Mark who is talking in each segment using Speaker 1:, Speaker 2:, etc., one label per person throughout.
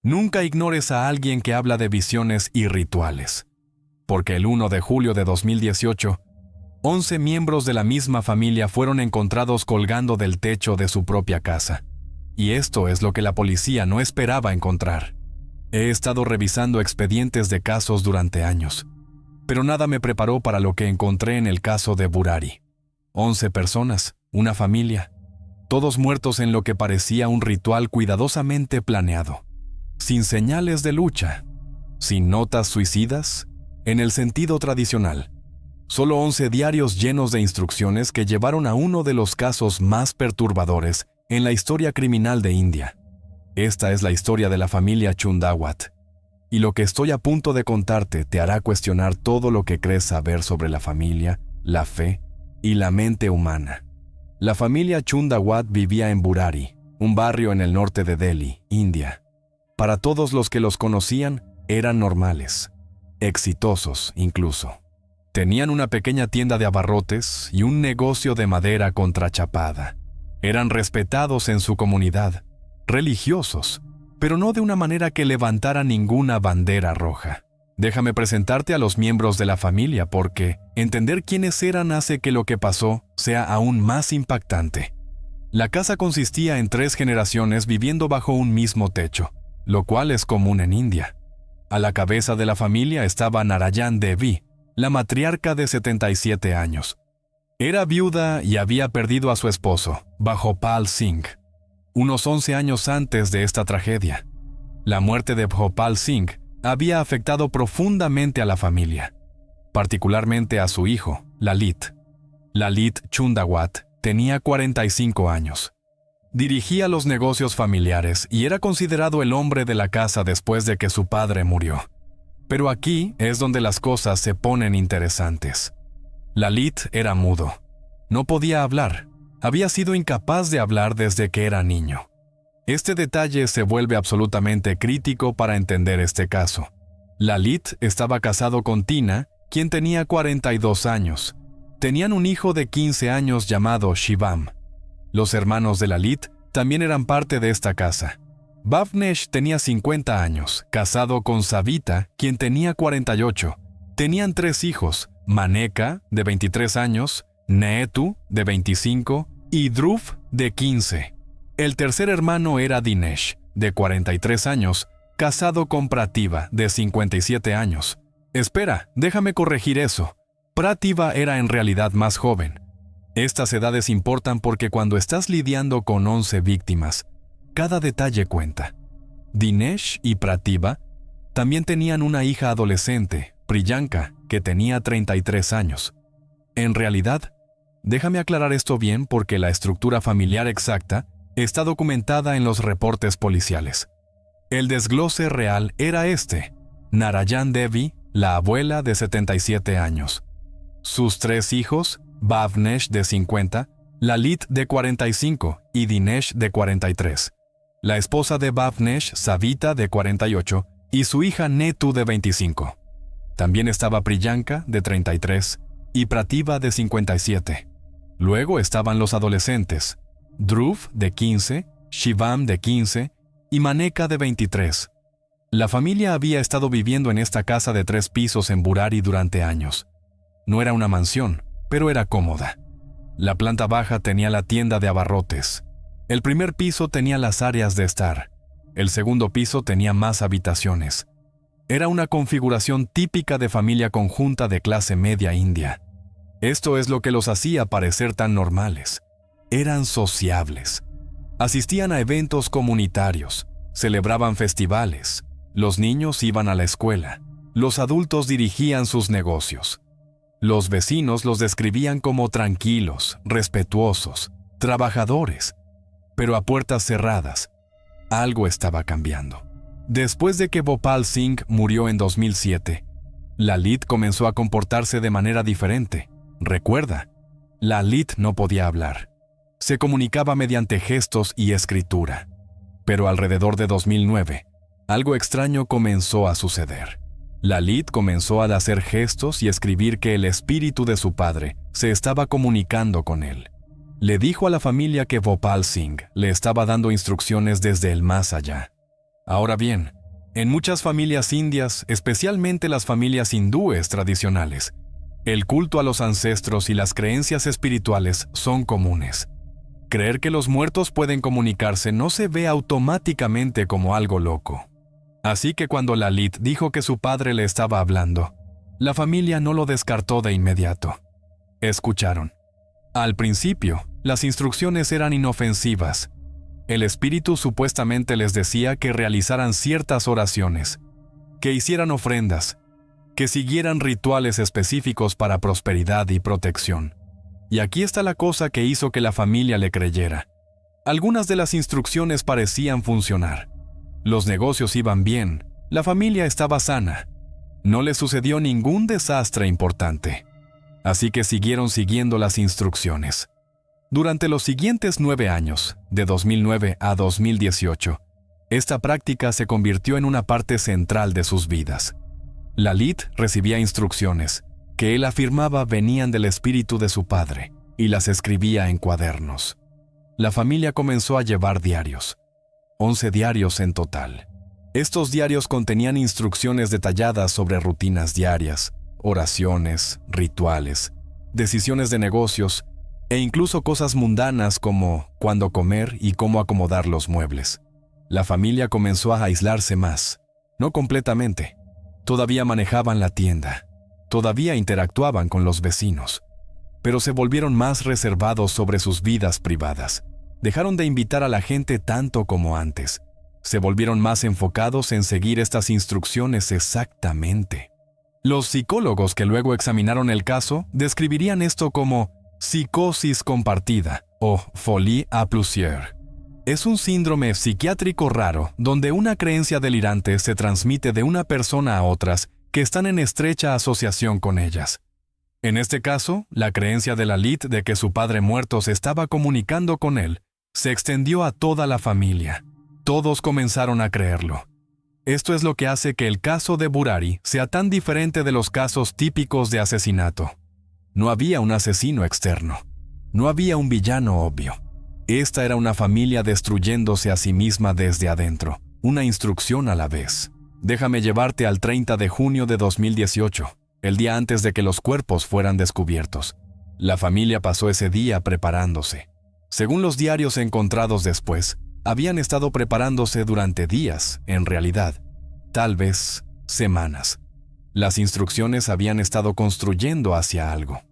Speaker 1: Nunca ignores a alguien que habla de visiones y rituales. Porque el 1 de julio de 2018, 11 miembros de la misma familia fueron encontrados colgando del techo de su propia casa. Y esto es lo que la policía no esperaba encontrar. He estado revisando expedientes de casos durante años, pero nada me preparó para lo que encontré en el caso de Burari. 11 personas, una familia, todos muertos en lo que parecía un ritual cuidadosamente planeado, sin señales de lucha, sin notas suicidas, en el sentido tradicional. Solo 11 diarios llenos de instrucciones que llevaron a uno de los casos más perturbadores en la historia criminal de India. Esta es la historia de la familia Chundawat, y lo que estoy a punto de contarte te hará cuestionar todo lo que crees saber sobre la familia, la fe y la mente humana. La familia Chundawat vivía en Burari, un barrio en el norte de Delhi, India. Para todos los que los conocían, eran normales, exitosos incluso. Tenían una pequeña tienda de abarrotes y un negocio de madera contrachapada. Eran respetados en su comunidad, religiosos, pero no de una manera que levantara ninguna bandera roja. Déjame presentarte a los miembros de la familia porque entender quiénes eran hace que lo que pasó sea aún más impactante. La casa consistía en 3 generaciones viviendo bajo un mismo techo, lo cual es común en India. A la cabeza de la familia estaba Narayan Devi, la matriarca de 77 años. Era viuda y había perdido a su esposo, Bhopal Singh, unos 11 años antes de esta tragedia. La muerte de Bhopal Singh había afectado profundamente a la familia, particularmente a su hijo, Lalit. Lalit Chundawat tenía 45 años. Dirigía los negocios familiares y era considerado el hombre de la casa después de que su padre murió. Pero aquí es donde las cosas se ponen interesantes. Lalit era mudo. No podía hablar. Había sido incapaz de hablar desde que era niño. Este detalle se vuelve absolutamente crítico para entender este caso. Lalit estaba casado con Tina, quien tenía 42 años. Tenían un hijo de 15 años llamado Shivam. Los hermanos de Lalit también eran parte de esta casa. Bhavnesh tenía 50 años, casado con Savita, quien tenía 48. Tenían 3 hijos, Maneka, de 23 años, Neetu, de 25, y Dhruv, de 15. El tercer hermano era Dinesh, de 43 años, casado con Prativa, de 57 años. Espera, déjame corregir eso. Prativa era en realidad más joven. Estas edades importan porque cuando estás lidiando con 11 víctimas, cada detalle cuenta. Dinesh y Prativa también tenían una hija adolescente, Priyanka, que tenía 33 años. En realidad, déjame aclarar esto bien porque la estructura familiar exacta está documentada en los reportes policiales. El desglose real era este: Narayan Devi, la abuela de 77 años. Sus 3 hijos, Bhavnesh de 50, Lalit de 45 y Dinesh de 43. La esposa de Bhavnesh, Savita de 48 y su hija Neetu de 25. También estaba Priyanka de 33 y Prativa de 57. Luego estaban los adolescentes, Dhruv de 15, Shivam de 15 y Maneka de 23. La familia había estado viviendo en esta casa de 3 pisos en Burari durante años. No era una mansión, pero era cómoda. La planta baja tenía la tienda de abarrotes. El primer piso tenía las áreas de estar. El segundo piso tenía más habitaciones. Era una configuración típica de familia conjunta de clase media india. Esto es lo que los hacía parecer tan normales. Eran sociables. Asistían a eventos comunitarios, celebraban festivales, los niños iban a la escuela, los adultos dirigían sus negocios. Los vecinos los describían como tranquilos, respetuosos, trabajadores. Pero a puertas cerradas, algo estaba cambiando. Después de que Bhopal Singh murió en 2007, Lalit comenzó a comportarse de manera diferente. Recuerda, Lalit no podía hablar. Se comunicaba mediante gestos y escritura. Pero alrededor de 2009, algo extraño comenzó a suceder. Lalit comenzó a hacer gestos y escribir que el espíritu de su padre se estaba comunicando con él. Le dijo a la familia que Bhopal Singh le estaba dando instrucciones desde el más allá. Ahora bien, en muchas familias indias, especialmente las familias hindúes tradicionales, el culto a los ancestros y las creencias espirituales son comunes. Creer que los muertos pueden comunicarse no se ve automáticamente como algo loco. Así que cuando Lalit dijo que su padre le estaba hablando, la familia no lo descartó de inmediato. Escucharon. Al principio, las instrucciones eran inofensivas. El espíritu supuestamente les decía que realizaran ciertas oraciones, que hicieran ofrendas, que siguieran rituales específicos para prosperidad y protección. Y aquí está la cosa que hizo que la familia le creyera. Algunas de las instrucciones parecían funcionar. Los negocios iban bien, la familia estaba sana. No le sucedió ningún desastre importante. Así que siguieron siguiendo las instrucciones. Durante los siguientes 9 años, de 2009 a 2018, esta práctica se convirtió en una parte central de sus vidas. Lalit recibía instrucciones, que él afirmaba venían del espíritu de su padre, y las escribía en cuadernos. La familia comenzó a llevar diarios, 11 diarios en total. Estos diarios contenían instrucciones detalladas sobre rutinas diarias, oraciones, rituales, decisiones de negocios e incluso cosas mundanas como cuándo comer y cómo acomodar los muebles. La familia comenzó a aislarse más, no completamente. Todavía manejaban la tienda, todavía interactuaban con los vecinos, pero se volvieron más reservados sobre sus vidas privadas. Dejaron de invitar a la gente tanto como antes. Se volvieron más enfocados en seguir estas instrucciones exactamente. Los psicólogos que luego examinaron el caso describirían esto como psicosis compartida o folie à plusieurs. Es un síndrome psiquiátrico raro donde una creencia delirante se transmite de una persona a otras que están en estrecha asociación con ellas. En este caso, la creencia de Lalit de que su padre muerto se estaba comunicando con él se extendió a toda la familia. Todos comenzaron a creerlo. Esto es lo que hace que el caso de Burari sea tan diferente de los casos típicos de asesinato. No había un asesino externo. No había un villano obvio. Esta era una familia destruyéndose a sí misma desde adentro, una instrucción a la vez. Déjame llevarte al 30 de junio de 2018, el día antes de que los cuerpos fueran descubiertos. La familia pasó ese día preparándose. Según los diarios encontrados después, habían estado preparándose durante días, en realidad, tal vez semanas. Las instrucciones habían estado construyendo hacia algo.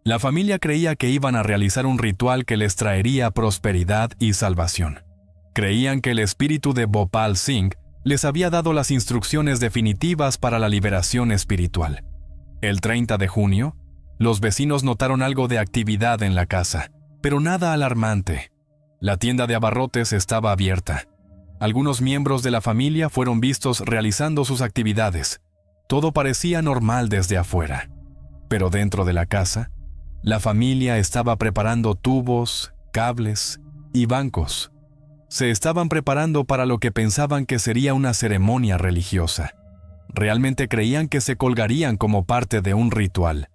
Speaker 1: La familia creía que iban a realizar un ritual que les traería prosperidad y salvación. Creían que el espíritu de Bhopal Singh les había dado las instrucciones definitivas para la liberación espiritual. El 30 de junio, los vecinos notaron algo de actividad en la casa, pero nada alarmante. La tienda de abarrotes estaba abierta. Algunos miembros de la familia fueron vistos realizando sus actividades. Todo parecía normal desde afuera. Pero dentro de la casa, la familia estaba preparando tubos, cables y bancos. Se estaban preparando para lo que pensaban que sería una ceremonia religiosa. Realmente creían que se colgarían como parte de un ritual,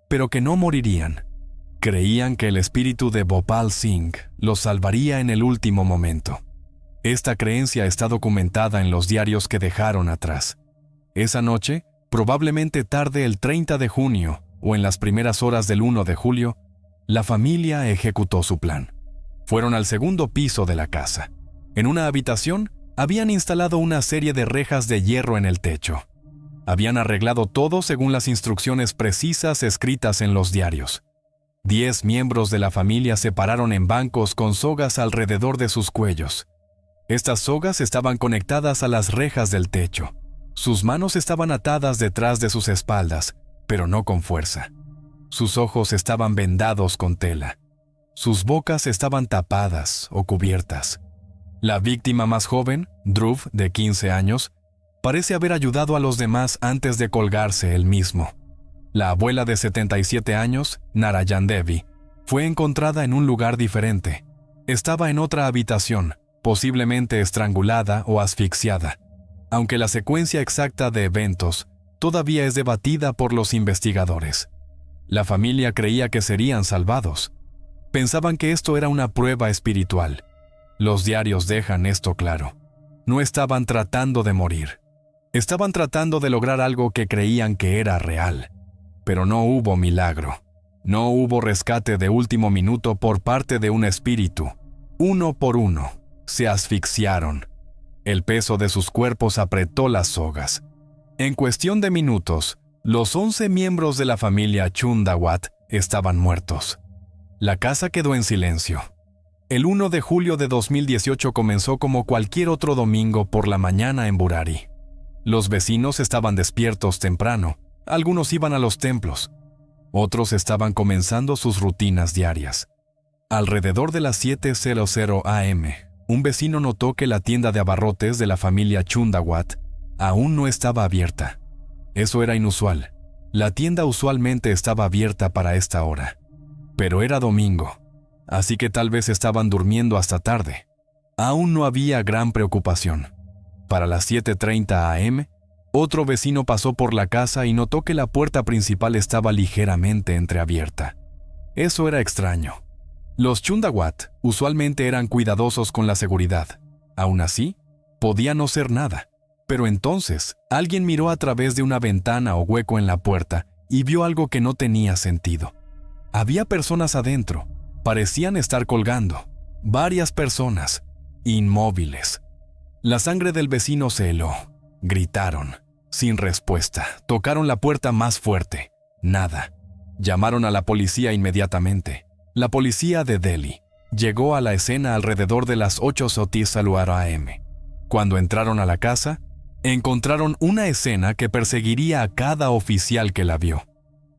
Speaker 1: pero que no morirían. Creían que el espíritu de Bhopal Singh los salvaría en el último momento. Esta creencia está documentada en los diarios que dejaron atrás. Esa noche, probablemente tarde el 30 de junio o en las primeras horas del 1 de julio, la familia ejecutó su plan. Fueron al segundo piso de la casa. En una habitación, habían instalado una serie de rejas de hierro en el techo. Habían arreglado todo según las instrucciones precisas escritas en los diarios. 10 miembros de la familia se pararon en bancos con sogas alrededor de sus cuellos. Estas sogas estaban conectadas a las rejas del techo. Sus manos estaban atadas detrás de sus espaldas, pero no con fuerza. Sus ojos estaban vendados con tela. Sus bocas estaban tapadas o cubiertas. La víctima más joven, Dhruv, de 15 años, parece haber ayudado a los demás antes de colgarse él mismo. La abuela de 77 años, Narayan Devi, fue encontrada en un lugar diferente. Estaba en otra habitación, posiblemente estrangulada o asfixiada, aunque la secuencia exacta de eventos todavía es debatida por los investigadores. La familia creía que serían salvados. Pensaban que esto era una prueba espiritual. Los diarios dejan esto claro. no estaban tratando de morir. Estaban tratando de lograr algo que creían que era real. Pero no hubo milagro. No hubo rescate de último minuto por parte de un espíritu. Uno por uno, se asfixiaron. El peso de sus cuerpos apretó las sogas. En cuestión de minutos, los 11 miembros de la familia Chundawat estaban muertos. La casa quedó en silencio. El 1 de julio de 2018 comenzó como cualquier otro domingo por la mañana en Burari. Los vecinos estaban despiertos temprano, algunos iban a los templos, otros estaban comenzando sus rutinas diarias. Alrededor de las 7:00 am, un vecino notó que la tienda de abarrotes de la familia Chundawat aún no estaba abierta. Eso era inusual. La tienda usualmente estaba abierta para esta hora. Pero era domingo, así que tal vez estaban durmiendo hasta tarde. Aún no había gran preocupación. Para las 7:30 am, otro vecino pasó por la casa y notó que la puerta principal estaba ligeramente entreabierta. Eso era extraño. Los Chundawat usualmente eran cuidadosos con la seguridad. Aún así, podía no ser nada. Pero entonces, alguien miró a través de una ventana o hueco en la puerta y vio algo que no tenía sentido. Había personas adentro. Parecían estar colgando. Varias personas, inmóviles. La sangre del vecino se heló. Gritaron. Sin respuesta. Tocaron la puerta más fuerte. Nada. Llamaron a la policía inmediatamente. La policía de Delhi llegó a la escena alrededor de las 8:00 am. Cuando entraron a la casa, encontraron una escena que perseguiría a cada oficial que la vio.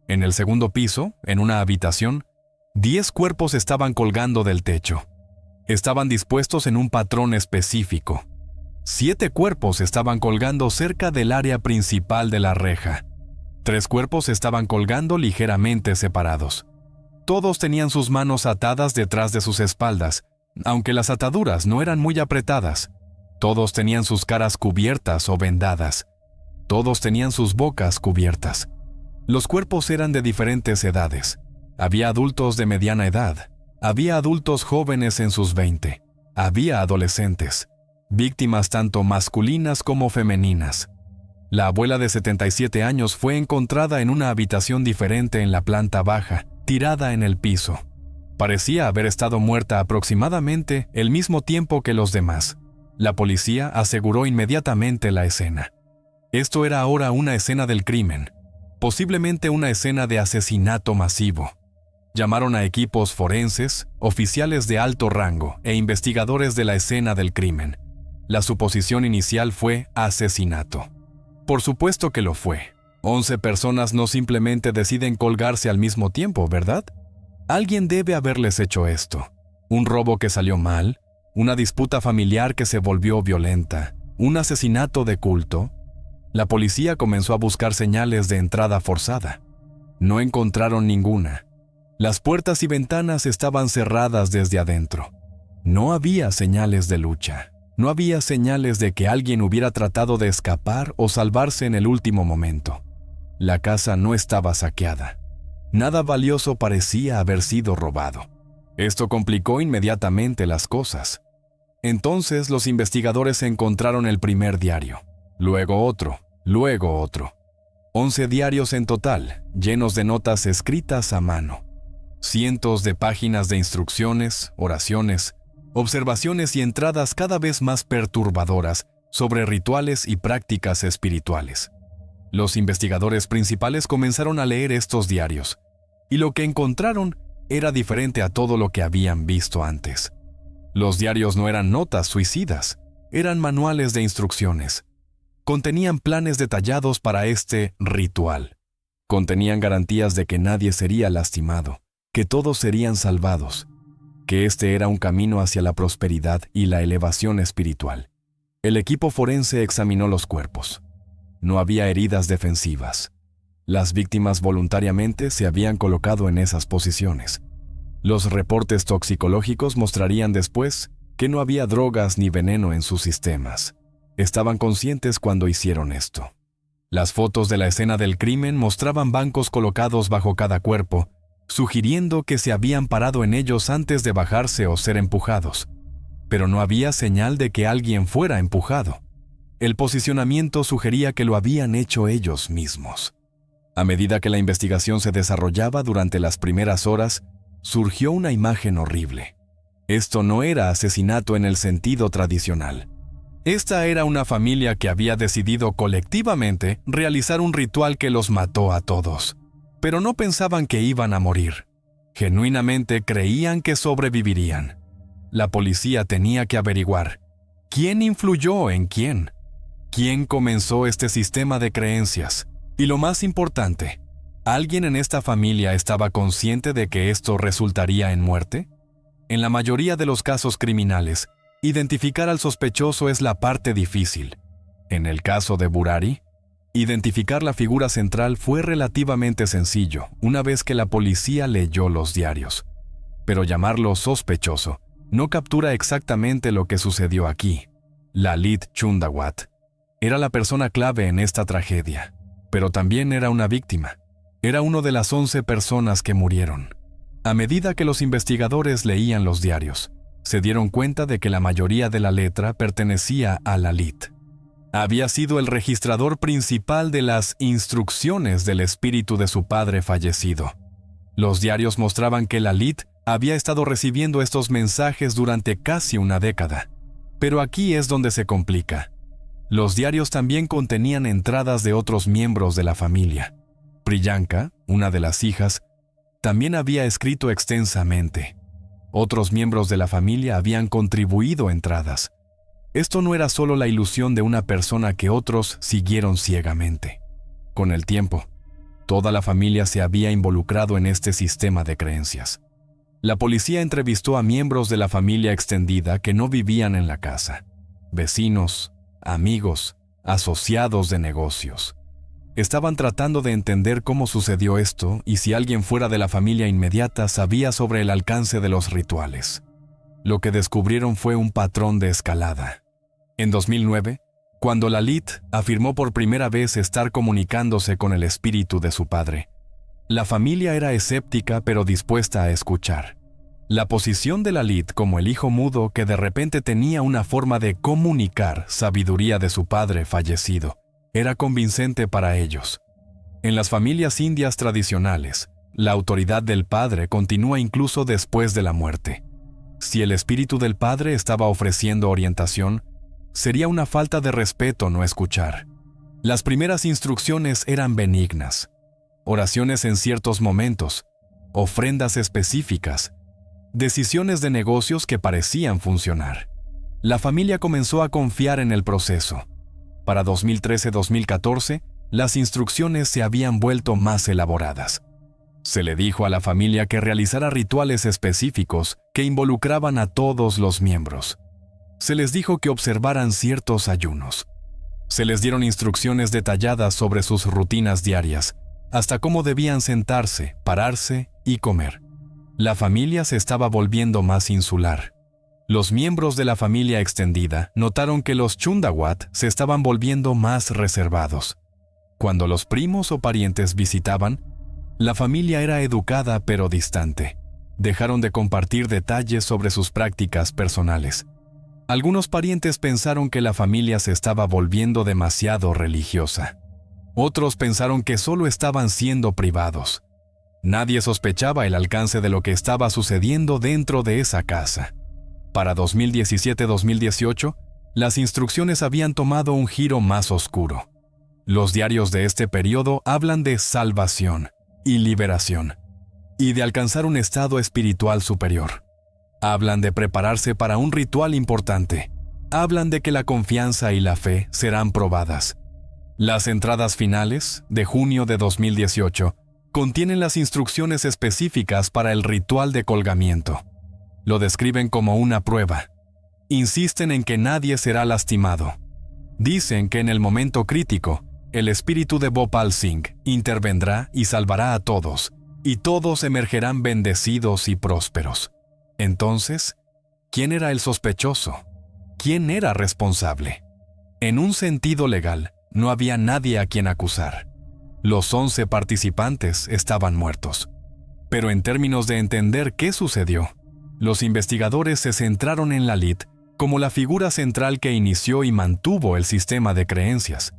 Speaker 1: En el segundo piso, en una habitación, 10 cuerpos estaban colgando del techo. Estaban dispuestos en un patrón específico. 7 cuerpos estaban colgando cerca del área principal de la reja. 3 cuerpos estaban colgando ligeramente separados. Todos tenían sus manos atadas detrás de sus espaldas, aunque las ataduras no eran muy apretadas. Todos tenían sus caras cubiertas o vendadas. Todos tenían sus bocas cubiertas. Los cuerpos eran de diferentes edades. Había adultos de mediana edad. Había adultos jóvenes en sus 20. Había adolescentes. Víctimas tanto masculinas como femeninas. La abuela de 77 años fue encontrada en una habitación diferente en la planta baja, tirada en el piso. Parecía haber estado muerta aproximadamente el mismo tiempo que los demás. La policía aseguró inmediatamente la escena. Esto era ahora una escena del crimen, posiblemente una escena de asesinato masivo. Llamaron a equipos forenses, oficiales de alto rango e investigadores de la escena del crimen. La suposición inicial fue asesinato. Por supuesto que lo fue. 11 personas no simplemente deciden colgarse al mismo tiempo, ¿verdad? Alguien debe haberles hecho esto. Un robo que salió mal, una disputa familiar que se volvió violenta, un asesinato de culto. La policía comenzó a buscar señales de entrada forzada. No encontraron ninguna. Las puertas y ventanas estaban cerradas desde adentro. No había señales de lucha. No había señales de que alguien hubiera tratado de escapar o salvarse en el último momento. La casa no estaba saqueada. Nada valioso parecía haber sido robado. Esto complicó inmediatamente las cosas. Entonces los investigadores encontraron el primer diario, luego otro. 11 diarios en total, llenos de notas escritas a mano. Cientos de páginas de instrucciones, oraciones, observaciones y entradas cada vez más perturbadoras sobre rituales y prácticas espirituales. Los investigadores principales comenzaron a leer estos diarios, y lo que encontraron era diferente a todo lo que habían visto antes. Los diarios no eran notas suicidas, eran manuales de instrucciones. Contenían planes detallados para este ritual. Contenían garantías de que nadie sería lastimado, que todos serían salvados, que este era un camino hacia la prosperidad y la elevación espiritual. El equipo forense examinó los cuerpos. No había heridas defensivas. Las víctimas voluntariamente se habían colocado en esas posiciones. Los reportes toxicológicos mostrarían después que no había drogas ni veneno en sus sistemas. Estaban conscientes cuando hicieron esto. Las fotos de la escena del crimen mostraban bancos colocados bajo cada cuerpo, sugiriendo que se habían parado en ellos antes de bajarse o ser empujados. pero no había señal de que alguien fuera empujado. El posicionamiento sugería que lo habían hecho ellos mismos. A medida que la investigación se desarrollaba durante las primeras horas, surgió una imagen horrible. Esto no era asesinato en el sentido tradicional. Esta era una familia que había decidido colectivamente realizar un ritual que los mató a todos, pero no pensaban que iban a morir. Genuinamente creían que sobrevivirían. La policía tenía que averiguar quién influyó en quién, quién comenzó este sistema de creencias, y lo más importante, ¿alguien en esta familia estaba consciente de que esto resultaría en muerte? En la mayoría de los casos criminales, identificar al sospechoso es la parte difícil. En el caso de Burari, identificar la figura central fue relativamente sencillo una vez que la policía leyó los diarios. Pero llamarlo sospechoso no captura exactamente lo que sucedió aquí. Lalit Chundawat era la persona clave en esta tragedia, pero también era una víctima. Era uno de las 11 personas que murieron. A medida que los investigadores leían los diarios, se dieron cuenta de que la mayoría de la letra pertenecía a Lalit. Había sido el registrador principal de las instrucciones del espíritu de su padre fallecido. Los diarios mostraban que Lalit había estado recibiendo estos mensajes durante casi una década. Pero aquí es donde se complica. Los diarios también contenían entradas de otros miembros de la familia. Priyanka, una de las hijas, también había escrito extensamente. Otros miembros de la familia habían contribuido entradas. Esto no era solo la ilusión de una persona que otros siguieron ciegamente. Con el tiempo, toda la familia se había involucrado en este sistema de creencias. La policía entrevistó a miembros de la familia extendida que no vivían en la casa, vecinos, amigos, asociados de negocios. Estaban tratando de entender cómo sucedió esto y si alguien fuera de la familia inmediata sabía sobre el alcance de los rituales. Lo que descubrieron fue un patrón de escalada. En 2009, cuando Lalit afirmó por primera vez estar comunicándose con el espíritu de su padre, la familia era escéptica pero dispuesta a escuchar. La posición de Lalit como el hijo mudo que de repente tenía una forma de comunicar sabiduría de su padre fallecido era convincente para ellos. En las familias indias tradicionales, la autoridad del padre continúa incluso después de la muerte. Si el espíritu del padre estaba ofreciendo orientación, sería una falta de respeto no escuchar. Las primeras instrucciones eran benignas. Oraciones en ciertos momentos, ofrendas específicas, decisiones de negocios que parecían funcionar. La familia comenzó a confiar en el proceso. Para 2013-2014, las instrucciones se habían vuelto más elaboradas. Se le dijo a la familia que realizara rituales específicos que involucraban a todos los miembros. Se les dijo que observaran ciertos ayunos. Se les dieron instrucciones detalladas sobre sus rutinas diarias, hasta cómo debían sentarse, pararse y comer. La familia se estaba volviendo más insular. Los miembros de la familia extendida notaron que los Chundawat se estaban volviendo más reservados. Cuando los primos o parientes visitaban, la familia era educada pero distante. Dejaron de compartir detalles sobre sus prácticas personales. Algunos parientes pensaron que la familia se estaba volviendo demasiado religiosa. Otros pensaron que solo estaban siendo privados. Nadie sospechaba el alcance de lo que estaba sucediendo dentro de esa casa. Para 2017-2018, las instrucciones habían tomado un giro más oscuro. Los diarios de este periodo hablan de salvación y liberación, y de alcanzar un estado espiritual superior. Hablan de prepararse para un ritual importante. Hablan de que la confianza y la fe serán probadas. Las entradas finales, de junio de 2018, contienen las instrucciones específicas para el ritual de colgamiento. Lo describen como una prueba. Insisten en que nadie será lastimado. Dicen que en el momento crítico, el espíritu de Bhopal Singh intervendrá y salvará a todos, y todos emergerán bendecidos y prósperos. Entonces, ¿quién era el sospechoso? ¿Quién era responsable? En un sentido legal, no había nadie a quien acusar. Los 11 participantes estaban muertos. Pero en términos de entender qué sucedió, los investigadores se centraron en Lalit como la figura central que inició y mantuvo el sistema de creencias.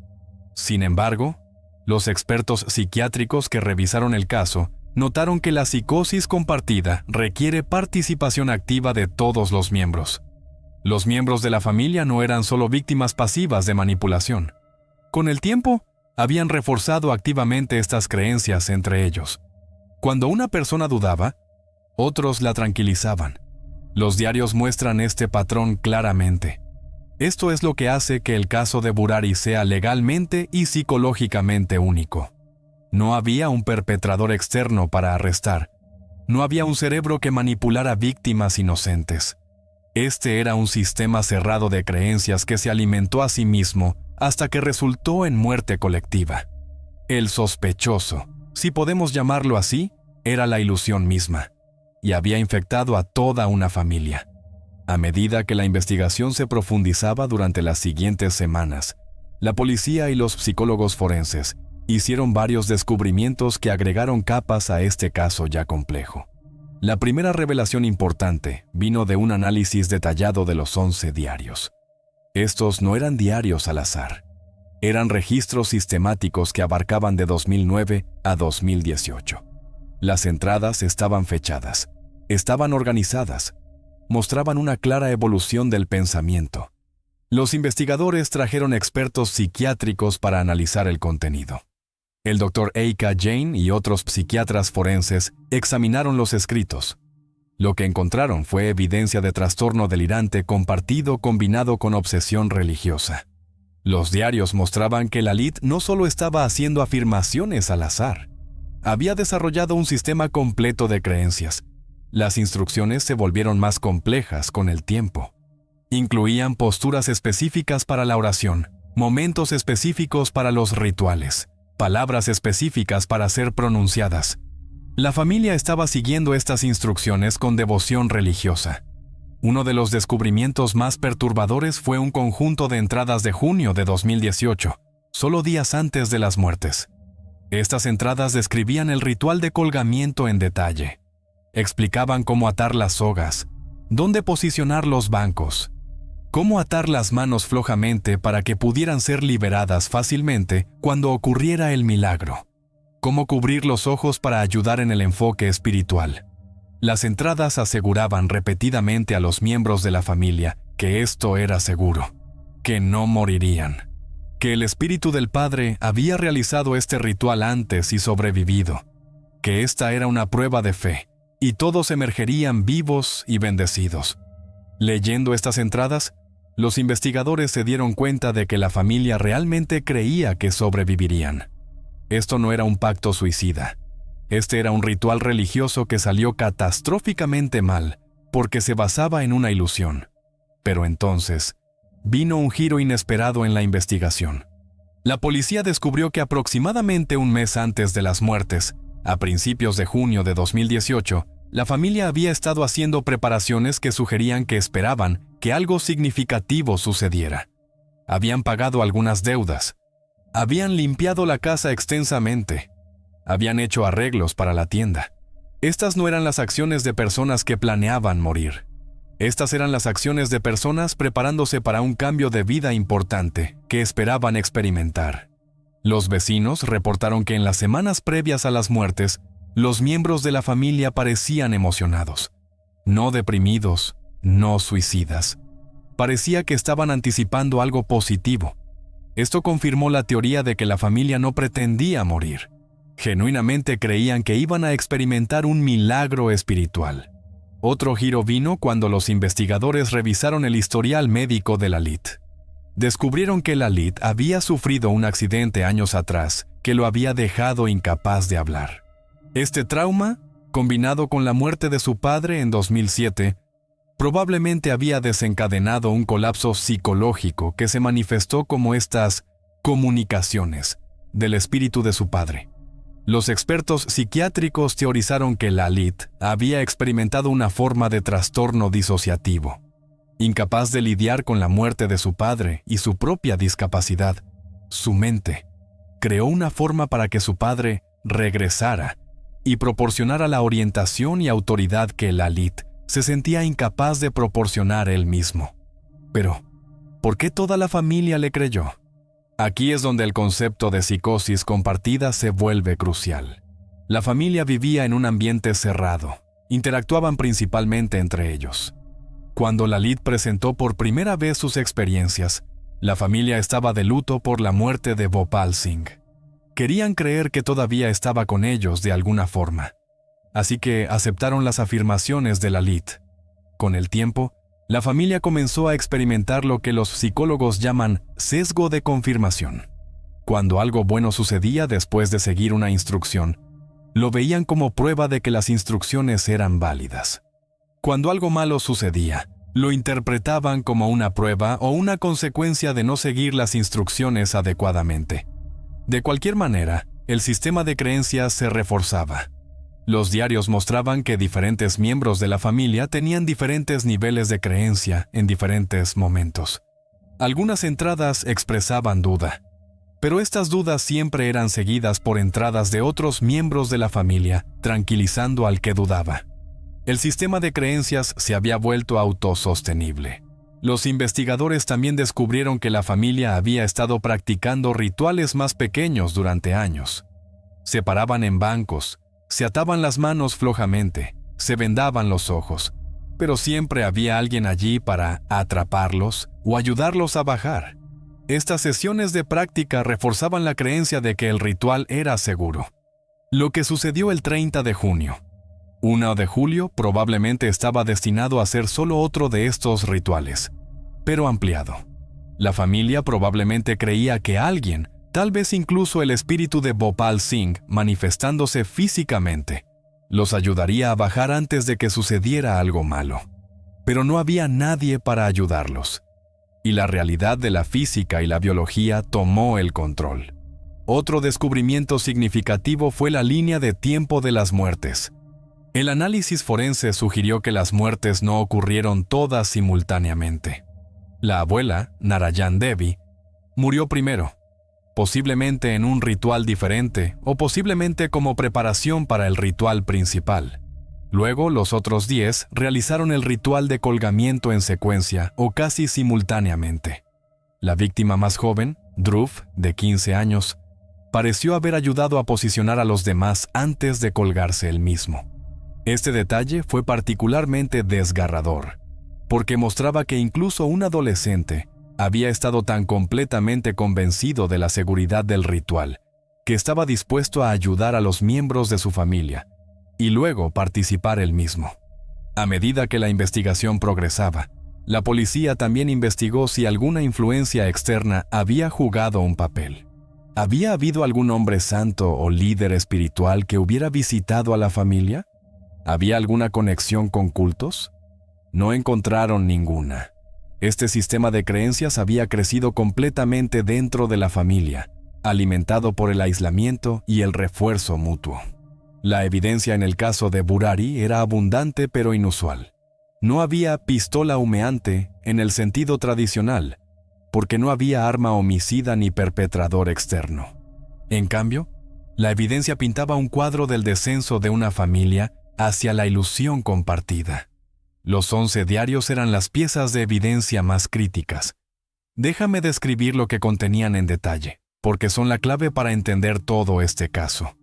Speaker 1: Sin embargo, los expertos psiquiátricos que revisaron el caso notaron que la psicosis compartida requiere participación activa de todos los miembros. Los miembros de la familia no eran solo víctimas pasivas de manipulación. Con el tiempo, habían reforzado activamente estas creencias entre ellos. Cuando una persona dudaba, otros la tranquilizaban. Los diarios muestran este patrón claramente. Esto es lo que hace que el caso de Burari sea legalmente y psicológicamente único. No había un perpetrador externo para arrestar. No había un cerebro que manipulara víctimas inocentes. Este era un sistema cerrado de creencias que se alimentó a sí mismo hasta que resultó en muerte colectiva. El sospechoso, si podemos llamarlo así, era la ilusión misma, y había infectado a toda una familia. A medida que la investigación se profundizaba durante las siguientes semanas, la policía y los psicólogos forenses hicieron varios descubrimientos que agregaron capas a este caso ya complejo. La primera revelación importante vino de un análisis detallado de los 11 diarios. Estos no eran diarios al azar. Eran registros sistemáticos que abarcaban de 2009 a 2018. Las entradas estaban fechadas, estaban organizadas, mostraban una clara evolución del pensamiento. Los investigadores trajeron expertos psiquiátricos para analizar el contenido. El Dr. Eika Jane y otros psiquiatras forenses examinaron los escritos. Lo que encontraron fue evidencia de trastorno delirante compartido combinado con obsesión religiosa. Los diarios mostraban que Lalit no solo estaba haciendo afirmaciones al azar, había desarrollado un sistema completo de creencias. Las instrucciones se volvieron más complejas con el tiempo. Incluían posturas específicas para la oración, momentos específicos para los rituales, palabras específicas para ser pronunciadas. La familia estaba siguiendo estas instrucciones con devoción religiosa. Uno de los descubrimientos más perturbadores fue un conjunto de entradas de junio de 2018, solo días antes de las muertes. Estas entradas describían el ritual de colgamiento en detalle. Explicaban cómo atar las sogas, dónde posicionar los bancos, cómo atar las manos flojamente para que pudieran ser liberadas fácilmente cuando ocurriera el milagro, cómo cubrir los ojos para ayudar en el enfoque espiritual. Las entradas aseguraban repetidamente a los miembros de la familia que esto era seguro, que no morirían, que el espíritu del padre había realizado este ritual antes y sobrevivido, que esta era una prueba de fe, y todos emergerían vivos y bendecidos. Leyendo estas entradas, los investigadores se dieron cuenta de que la familia realmente creía que sobrevivirían. Esto no era un pacto suicida. Este era un ritual religioso que salió catastróficamente mal porque se basaba en una ilusión. Pero entonces, vino un giro inesperado en la investigación. La policía descubrió que aproximadamente un mes antes de las muertes, a principios de junio de 2018, la familia había estado haciendo preparaciones que sugerían que esperaban que algo significativo sucediera. Habían pagado algunas deudas. Habían limpiado la casa extensamente. Habían hecho arreglos para la tienda. Estas no eran las acciones de personas que planeaban morir. Estas eran las acciones de personas preparándose para un cambio de vida importante que esperaban experimentar. Los vecinos reportaron que en las semanas previas a las muertes, los miembros de la familia parecían emocionados, no deprimidos, no suicidas. Parecía que estaban anticipando algo positivo. Esto confirmó la teoría de que la familia no pretendía morir. Genuinamente creían que iban a experimentar un milagro espiritual. Otro giro vino cuando los investigadores revisaron el historial médico de Lalit. Descubrieron que Lalit había sufrido un accidente años atrás que lo había dejado incapaz de hablar. Este trauma, combinado con la muerte de su padre en 2007, probablemente había desencadenado un colapso psicológico que se manifestó como estas comunicaciones del espíritu de su padre. Los expertos psiquiátricos teorizaron que Lalit había experimentado una forma de trastorno disociativo. Incapaz de lidiar con la muerte de su padre y su propia discapacidad, su mente creó una forma para que su padre regresara y proporcionara la orientación y autoridad que Lalit se sentía incapaz de proporcionar él mismo. Pero, ¿por qué toda la familia le creyó? Aquí es donde el concepto de psicosis compartida se vuelve crucial. La familia vivía en un ambiente cerrado. Interactuaban principalmente entre ellos. Cuando Lalit presentó por primera vez sus experiencias, la familia estaba de luto por la muerte de Bhopal Singh. Querían creer que todavía estaba con ellos de alguna forma. Así que aceptaron las afirmaciones de Lalit. Con el tiempo, la familia comenzó a experimentar lo que los psicólogos llaman sesgo de confirmación. Cuando algo bueno sucedía después de seguir una instrucción, lo veían como prueba de que las instrucciones eran válidas. Cuando algo malo sucedía, lo interpretaban como una prueba o una consecuencia de no seguir las instrucciones adecuadamente. De cualquier manera, el sistema de creencias se reforzaba. Los diarios mostraban que diferentes miembros de la familia tenían diferentes niveles de creencia en diferentes momentos. Algunas entradas expresaban duda, pero estas dudas siempre eran seguidas por entradas de otros miembros de la familia, tranquilizando al que dudaba. El sistema de creencias se había vuelto autosostenible. Los investigadores también descubrieron que la familia había estado practicando rituales más pequeños durante años. Se paraban en bancos, se ataban las manos flojamente, se vendaban los ojos, pero siempre había alguien allí para atraparlos o ayudarlos a bajar. Estas sesiones de práctica reforzaban la creencia de que el ritual era seguro. Lo que sucedió el 30 de junio. 1 de julio probablemente estaba destinado a ser solo otro de estos rituales, pero ampliado. La familia probablemente creía que alguien, tal vez incluso el espíritu de Bhopal Singh manifestándose físicamente, los ayudaría a bajar antes de que sucediera algo malo. Pero no había nadie para ayudarlos. Y la realidad de la física y la biología tomó el control. Otro descubrimiento significativo fue la línea de tiempo de las muertes. El análisis forense sugirió que las muertes no ocurrieron todas simultáneamente. La abuela, Narayan Devi, murió primero, posiblemente en un ritual diferente o posiblemente como preparación para el ritual principal. Luego, los otros 10 realizaron el ritual de colgamiento en secuencia o casi simultáneamente. La víctima más joven, Dhruv, de 15 años, pareció haber ayudado a posicionar a los demás antes de colgarse él mismo. Este detalle fue particularmente desgarrador, porque mostraba que incluso un adolescente había estado tan completamente convencido de la seguridad del ritual, que estaba dispuesto a ayudar a los miembros de su familia, y luego participar él mismo. A medida que la investigación progresaba, la policía también investigó si alguna influencia externa había jugado un papel. ¿Había habido algún hombre santo o líder espiritual que hubiera visitado a la familia? ¿Había alguna conexión con cultos? No encontraron ninguna. Este sistema de creencias había crecido completamente dentro de la familia, alimentado por el aislamiento y el refuerzo mutuo. La evidencia en el caso de Burari era abundante pero inusual. No había pistola humeante en el sentido tradicional, porque no había arma homicida ni perpetrador externo. En cambio, la evidencia pintaba un cuadro del descenso de una familia hacia la ilusión compartida. Los 11 diarios eran las piezas de evidencia más críticas. Déjame describir lo que contenían en detalle, porque son la clave para entender todo este caso.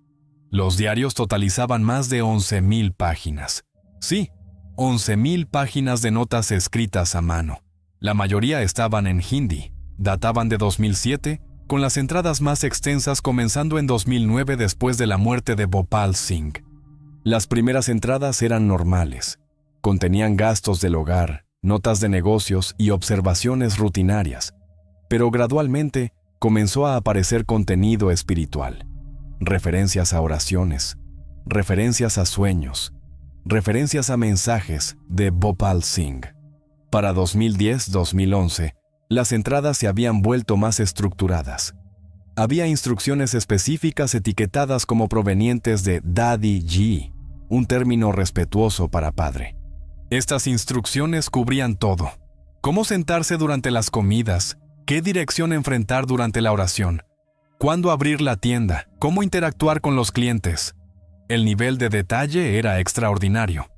Speaker 1: Los diarios totalizaban más de 11,000 páginas. Sí, 11,000 páginas de notas escritas a mano. La mayoría estaban en hindi, databan de 2007, con las entradas más extensas comenzando en 2009 después de la muerte de Bhopal Singh. Las primeras entradas eran normales. Contenían gastos del hogar, notas de negocios y observaciones rutinarias, pero gradualmente comenzó a aparecer contenido espiritual, referencias a oraciones, referencias a sueños, referencias a mensajes de Bhopal Singh. Para 2010-2011, las entradas se habían vuelto más estructuradas. Había instrucciones específicas etiquetadas como provenientes de Daddy Ji, un término respetuoso para padre. Estas instrucciones cubrían todo: cómo sentarse durante las comidas, qué dirección enfrentar durante la oración, cuándo abrir la tienda, cómo interactuar con los clientes. El nivel de detalle era extraordinario.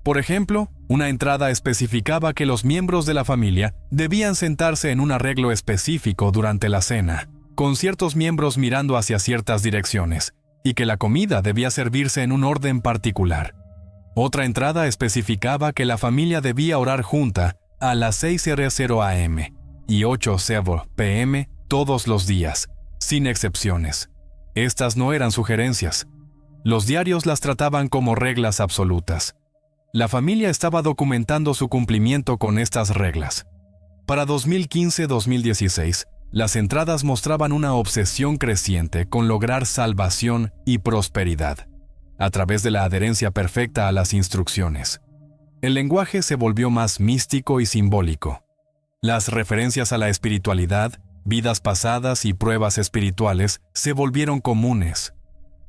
Speaker 1: Por ejemplo, una entrada especificaba que los miembros de la familia debían sentarse en un arreglo específico durante la cena, con ciertos miembros mirando hacia ciertas direcciones, y que la comida debía servirse en un orden particular. Otra entrada especificaba que la familia debía orar junta a las 6:00 am y 8:00 pm todos los días, sin excepciones. Estas no eran sugerencias. Los diarios las trataban como reglas absolutas. La familia estaba documentando su cumplimiento con estas reglas. Para 2015-2016, las entradas mostraban una obsesión creciente con lograr salvación y prosperidad, a través de la adherencia perfecta a las instrucciones. El lenguaje se volvió más místico y simbólico. Las referencias a la espiritualidad, vidas pasadas y pruebas espirituales se volvieron comunes.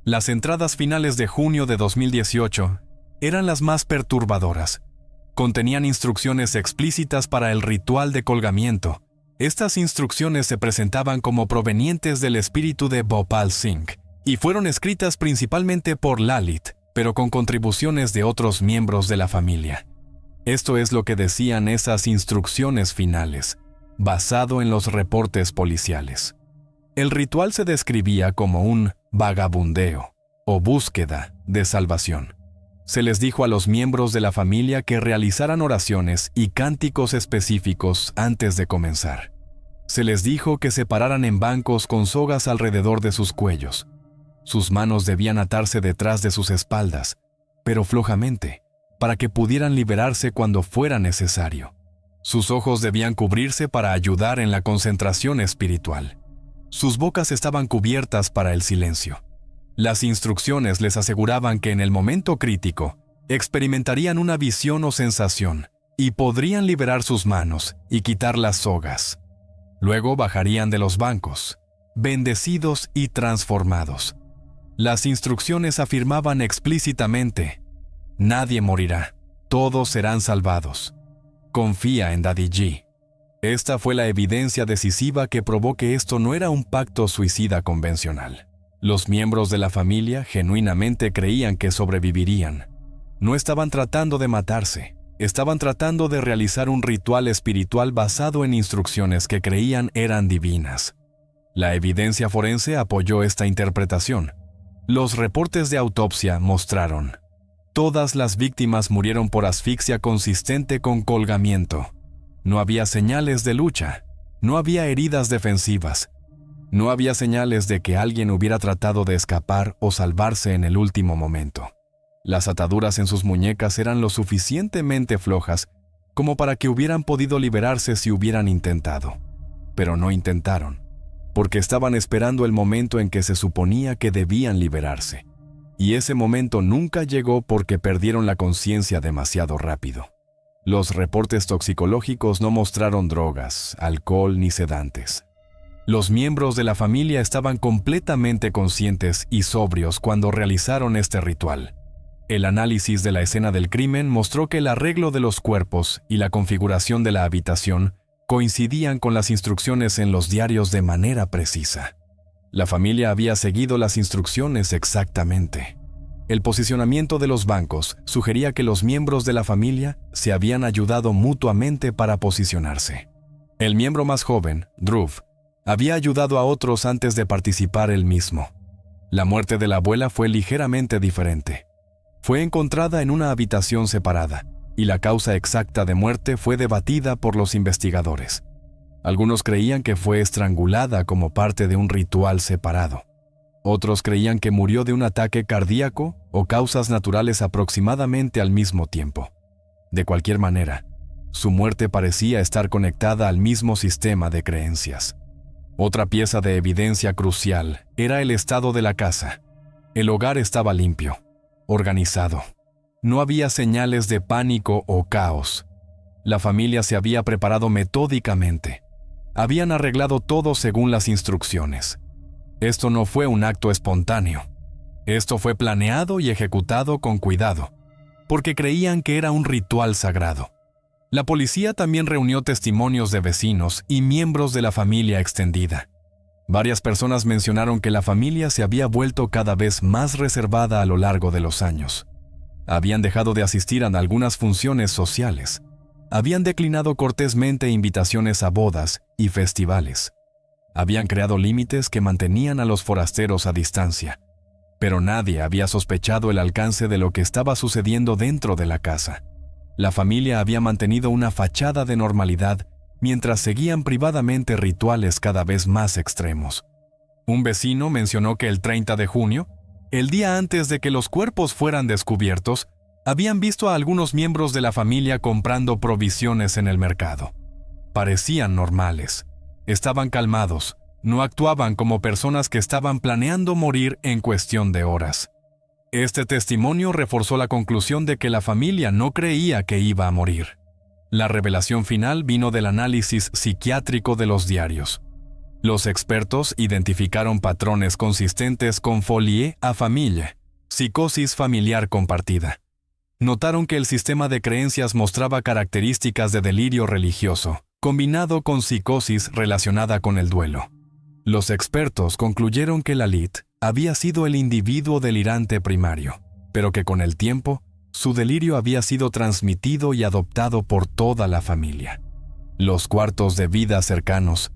Speaker 1: Las entradas finales de junio de 2018 eran las más perturbadoras. Contenían instrucciones explícitas para el ritual de colgamiento. Estas instrucciones se presentaban como provenientes del espíritu de Bhopal Singh y fueron escritas principalmente por Lalit, pero con contribuciones de otros miembros de la familia. Esto es lo que decían esas instrucciones finales, basado en los reportes policiales. El ritual se describía como un vagabundeo o búsqueda de salvación. Se les dijo a los miembros de la familia que realizaran oraciones y cánticos específicos antes de comenzar. Se les dijo que se pararan en bancos con sogas alrededor de sus cuellos. Sus manos debían atarse detrás de sus espaldas, pero flojamente, para que pudieran liberarse cuando fuera necesario. Sus ojos debían cubrirse para ayudar en la concentración espiritual. Sus bocas estaban cubiertas para el silencio. Las instrucciones les aseguraban que en el momento crítico experimentarían una visión o sensación y podrían liberar sus manos y quitar las sogas. Luego bajarían de los bancos, bendecidos y transformados. Las instrucciones afirmaban explícitamente: nadie morirá, todos serán salvados. Confía en Daddy G. Esta fue la evidencia decisiva que probó que esto no era un pacto suicida convencional. Los miembros de la familia genuinamente creían que sobrevivirían. No estaban tratando de matarse, estaban tratando de realizar un ritual espiritual basado en instrucciones que creían eran divinas. La evidencia forense apoyó esta interpretación. Los reportes de autopsia mostraron: todas las víctimas murieron por asfixia consistente con colgamiento. No había señales de lucha, no había heridas defensivas, no había señales de que alguien hubiera tratado de escapar o salvarse en el último momento. Las ataduras en sus muñecas eran lo suficientemente flojas como para que hubieran podido liberarse si hubieran intentado. Pero no intentaron, porque estaban esperando el momento en que se suponía que debían liberarse. Y ese momento nunca llegó porque perdieron la conciencia demasiado rápido. Los reportes toxicológicos no mostraron drogas, alcohol ni sedantes. Los miembros de la familia estaban completamente conscientes y sobrios cuando realizaron este ritual. El análisis de la escena del crimen mostró que el arreglo de los cuerpos y la configuración de la habitación coincidían con las instrucciones en los diarios de manera precisa. La familia había seguido las instrucciones exactamente. El posicionamiento de los bancos sugería que los miembros de la familia se habían ayudado mutuamente para posicionarse. El miembro más joven, Dhruv, había ayudado a otros antes de participar él mismo. La muerte de la abuela fue ligeramente diferente. Fue encontrada en una habitación separada, y la causa exacta de muerte fue debatida por los investigadores. Algunos creían que fue estrangulada como parte de un ritual separado. Otros creían que murió de un ataque cardíaco o causas naturales aproximadamente al mismo tiempo. De cualquier manera, su muerte parecía estar conectada al mismo sistema de creencias. Otra pieza de evidencia crucial era el estado de la casa. El hogar estaba limpio, organizado. No había señales de pánico o caos. La familia se había preparado metódicamente. Habían arreglado todo según las instrucciones. Esto no fue un acto espontáneo. Esto fue planeado y ejecutado con cuidado, porque creían que era un ritual sagrado. La policía también reunió testimonios de vecinos y miembros de la familia extendida. Varias personas mencionaron que la familia se había vuelto cada vez más reservada a lo largo de los años. Habían dejado de asistir a algunas funciones sociales. Habían declinado cortésmente invitaciones a bodas y festivales. Habían creado límites que mantenían a los forasteros a distancia. Pero nadie había sospechado el alcance de lo que estaba sucediendo dentro de la casa. La familia había mantenido una fachada de normalidad mientras seguían privadamente rituales cada vez más extremos. Un vecino mencionó que el 30 de junio, el día antes de que los cuerpos fueran descubiertos, habían visto a algunos miembros de la familia comprando provisiones en el mercado. Parecían normales. Estaban calmados. No actuaban como personas que estaban planeando morir en cuestión de horas. Este testimonio reforzó la conclusión de que la familia no creía que iba a morir. La revelación final vino del análisis psiquiátrico de los diarios. Los expertos identificaron patrones consistentes con folie à famille, psicosis familiar compartida. Notaron que el sistema de creencias mostraba características de delirio religioso, combinado con psicosis relacionada con el duelo. Los expertos concluyeron que Lalit había sido el individuo delirante primario, pero que con el tiempo, su delirio había sido transmitido y adoptado por toda la familia. Los cuartos de vida cercanos,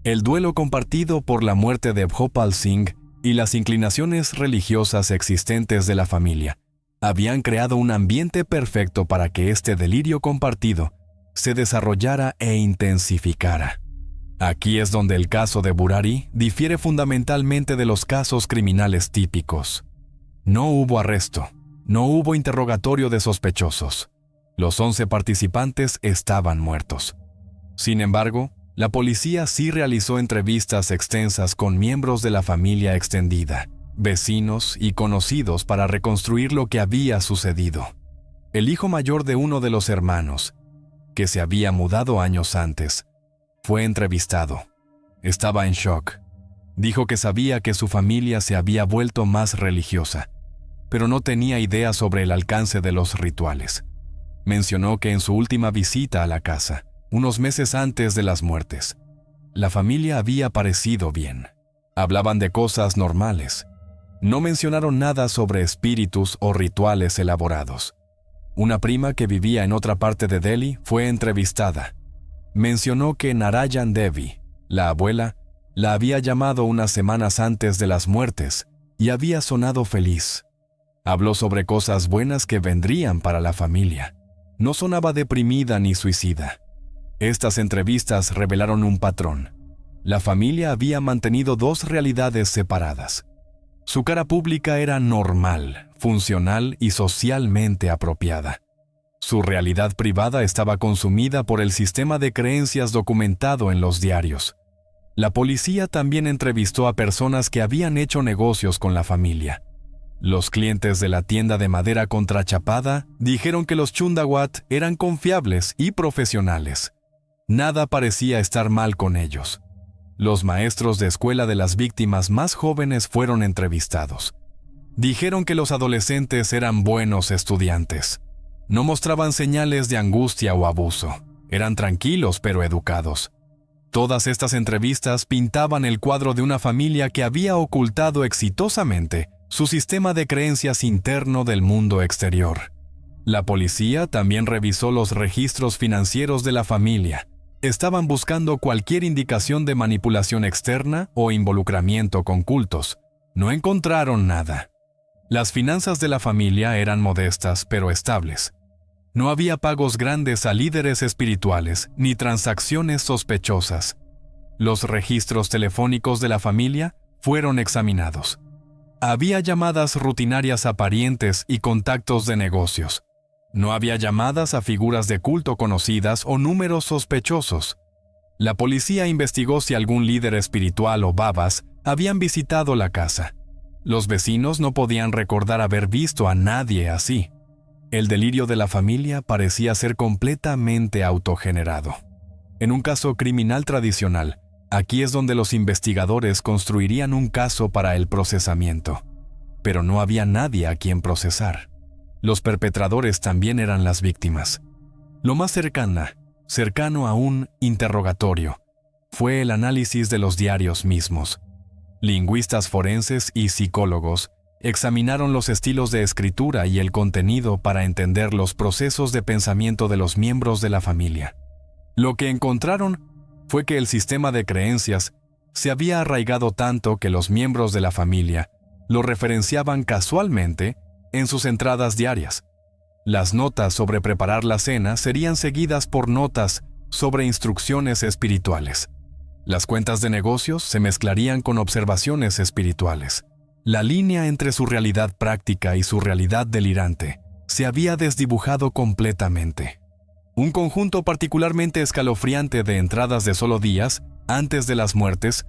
Speaker 1: el duelo compartido por la muerte de Bhopal Singh y las inclinaciones religiosas existentes de la familia habían creado un ambiente perfecto para que este delirio compartido se desarrollara e intensificara. Aquí es donde el caso de Burari difiere fundamentalmente de los casos criminales típicos. No hubo arresto, no hubo interrogatorio de sospechosos. Los 11 participantes estaban muertos. Sin embargo, la policía sí realizó entrevistas extensas con miembros de la familia extendida, vecinos y conocidos para reconstruir lo que había sucedido. El hijo mayor de uno de los hermanos, que se había mudado años antes, fue entrevistado. Estaba en shock. Dijo que sabía que su familia se había vuelto más religiosa, pero no tenía idea sobre el alcance de los rituales. Mencionó que en su última visita a la casa, unos meses antes de las muertes, la familia había parecido bien. Hablaban de cosas normales. No mencionaron nada sobre espíritus o rituales elaborados. Una prima que vivía en otra parte de Delhi fue entrevistada. Mencionó que Narayan Devi, la abuela, la había llamado unas semanas antes de las muertes y había sonado feliz. Habló sobre cosas buenas que vendrían para la familia. No sonaba deprimida ni suicida. Estas entrevistas revelaron un patrón. La familia había mantenido dos realidades separadas. Su cara pública era normal, funcional y socialmente apropiada. Su realidad privada estaba consumida por el sistema de creencias documentado en los diarios. La policía también entrevistó a personas que habían hecho negocios con la familia. Los clientes de la tienda de madera contrachapada dijeron que los Chundawat eran confiables y profesionales. Nada parecía estar mal con ellos. Los maestros de escuela de las víctimas más jóvenes fueron entrevistados. Dijeron que los adolescentes eran buenos estudiantes. No mostraban señales de angustia o abuso. Eran tranquilos pero educados. Todas estas entrevistas pintaban el cuadro de una familia que había ocultado exitosamente su sistema de creencias interno del mundo exterior. La policía también revisó los registros financieros de la familia. Estaban buscando cualquier indicación de manipulación externa o involucramiento con cultos. No encontraron nada. Las finanzas de la familia eran modestas pero estables. No había pagos grandes a líderes espirituales ni transacciones sospechosas. Los registros telefónicos de la familia fueron examinados. Había llamadas rutinarias a parientes y contactos de negocios. No había llamadas a figuras de culto conocidas o números sospechosos. La policía investigó si algún líder espiritual o babas habían visitado la casa. Los vecinos no podían recordar haber visto a nadie así. El delirio de la familia parecía ser completamente autogenerado. En un caso criminal tradicional, aquí es donde los investigadores construirían un caso para el procesamiento. Pero no había nadie a quien procesar. Los perpetradores también eran las víctimas. Lo más cercano a un interrogatorio, fue el análisis de los diarios mismos. Lingüistas forenses y psicólogos examinaron los estilos de escritura y el contenido para entender los procesos de pensamiento de los miembros de la familia. Lo que encontraron fue que el sistema de creencias se había arraigado tanto que los miembros de la familia lo referenciaban casualmente en sus entradas diarias. Las notas sobre preparar la cena serían seguidas por notas sobre instrucciones espirituales. Las cuentas de negocios se mezclarían con observaciones espirituales. La línea entre su realidad práctica y su realidad delirante se había desdibujado completamente. Un conjunto particularmente escalofriante de entradas de solo días antes de las muertes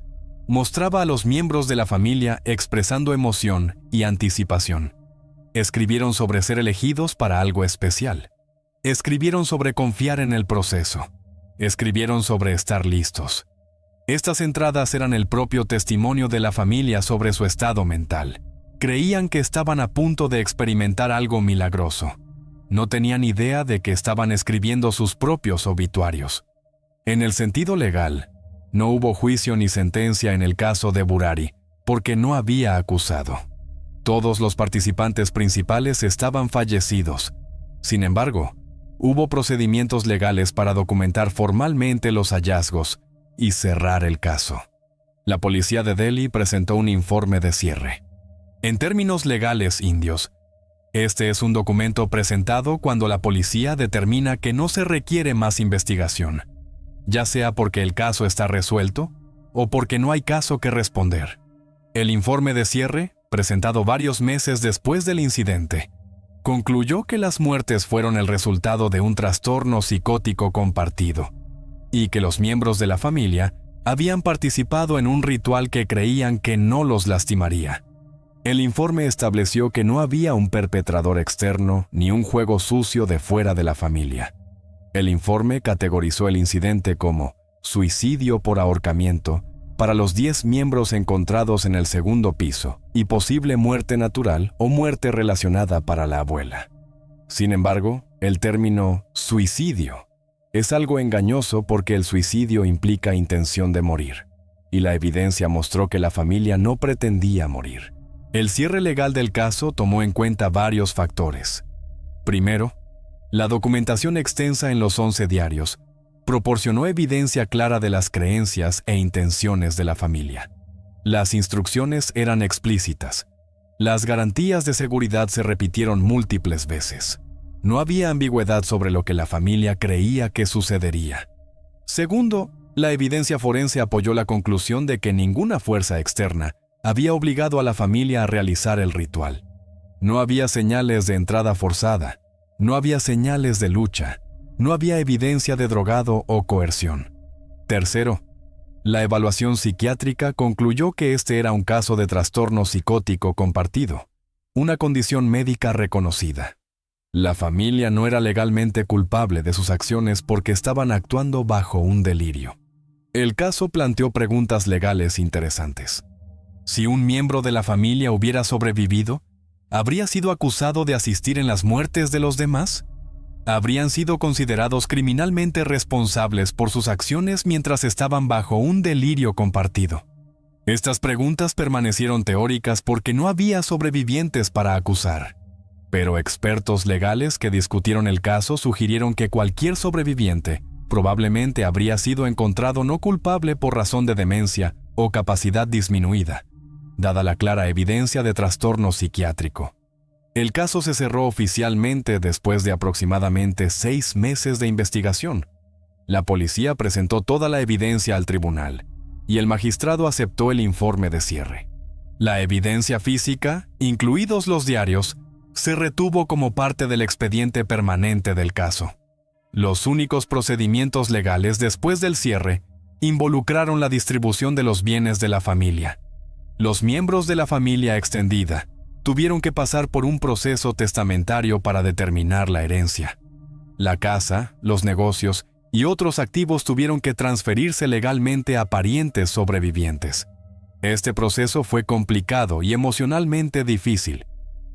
Speaker 1: mostraba a los miembros de la familia expresando emoción y anticipación. Escribieron sobre ser elegidos para algo especial. Escribieron sobre confiar en el proceso. Escribieron sobre estar listos. Estas entradas eran el propio testimonio de la familia sobre su estado mental. Creían que estaban a punto de experimentar algo milagroso. No tenían idea de que estaban escribiendo sus propios obituarios. En el sentido legal, no hubo juicio ni sentencia en el caso de Burari, porque no había acusado. Todos los participantes principales estaban fallecidos. Sin embargo, hubo procedimientos legales para documentar formalmente los hallazgos y cerrar el caso. La policía de Delhi presentó un informe de cierre. En términos legales indios, este es un documento presentado cuando la policía determina que no se requiere más investigación, ya sea porque el caso está resuelto o porque no hay caso que responder. El informe de cierre, presentado varios meses después del incidente, concluyó que las muertes fueron el resultado de un trastorno psicótico compartido y que los miembros de la familia habían participado en un ritual que creían que no los lastimaría. El informe estableció que no había un perpetrador externo ni un juego sucio de fuera de la familia. El informe categorizó el incidente como suicidio por ahorcamiento para los 10 miembros encontrados en el segundo piso y posible muerte natural o muerte relacionada para la abuela. Sin embargo, el término suicidio es algo engañoso porque el suicidio implica intención de morir, y la evidencia mostró que la familia no pretendía morir. El cierre legal del caso tomó en cuenta varios factores. Primero, la documentación extensa en los 11 diarios proporcionó evidencia clara de las creencias e intenciones de la familia. Las instrucciones eran explícitas. Las garantías de seguridad se repitieron múltiples veces. No había ambigüedad sobre lo que la familia creía que sucedería. Segundo, la evidencia forense apoyó la conclusión de que ninguna fuerza externa había obligado a la familia a realizar el ritual. No había señales de entrada forzada, no había señales de lucha, no había evidencia de drogado o coerción. Tercero, la evaluación psiquiátrica concluyó que este era un caso de trastorno psicótico compartido, una condición médica reconocida. La familia no era legalmente culpable de sus acciones porque estaban actuando bajo un delirio. El caso planteó preguntas legales interesantes. Si un miembro de la familia hubiera sobrevivido, ¿habría sido acusado de asistir en las muertes de los demás? ¿Habrían sido considerados criminalmente responsables por sus acciones mientras estaban bajo un delirio compartido? Estas preguntas permanecieron teóricas porque no había sobrevivientes para acusar. Pero expertos legales que discutieron el caso sugirieron que cualquier sobreviviente probablemente habría sido encontrado no culpable por razón de demencia o capacidad disminuida, dada la clara evidencia de trastorno psiquiátrico. El caso se cerró oficialmente después de aproximadamente 6 meses de investigación. La policía presentó toda la evidencia al tribunal, y el magistrado aceptó el informe de cierre. La evidencia física, incluidos los diarios, se retuvo como parte del expediente permanente del caso. Los únicos procedimientos legales después del cierre involucraron la distribución de los bienes de la familia. Los miembros de la familia extendida tuvieron que pasar por un proceso testamentario para determinar la herencia. La casa, los negocios y otros activos tuvieron que transferirse legalmente a parientes sobrevivientes. Este proceso fue complicado y emocionalmente difícil.